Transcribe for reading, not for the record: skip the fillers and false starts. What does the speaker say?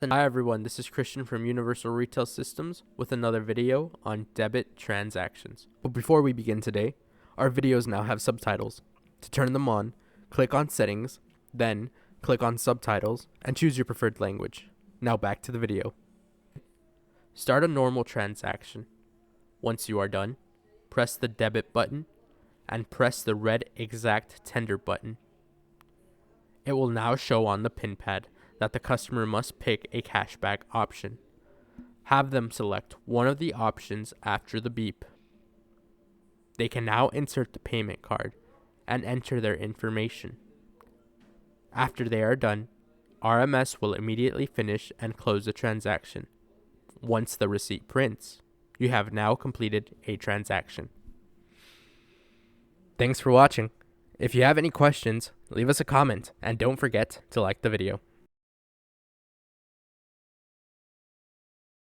Hi everyone, this is Christian from Universal Retail Systems with another video on debit transactions. But before we begin today, our videos now have subtitles. To turn them on, click on Settings, then click on Subtitles, and choose your preferred language. Now back to the video. Start a normal transaction. Once you are done, press the debit button and press the red exact tender button. It will now show on the PIN pad that the customer must pick a cashback option. Have them select one of the options after the beep. They can now insert the payment card and enter their information. After they are done, RMS will immediately finish and close the transaction. Once the receipt prints, you have now completed a transaction. Thanks for watching. If you have any questions, leave us a comment and don't forget to like the video.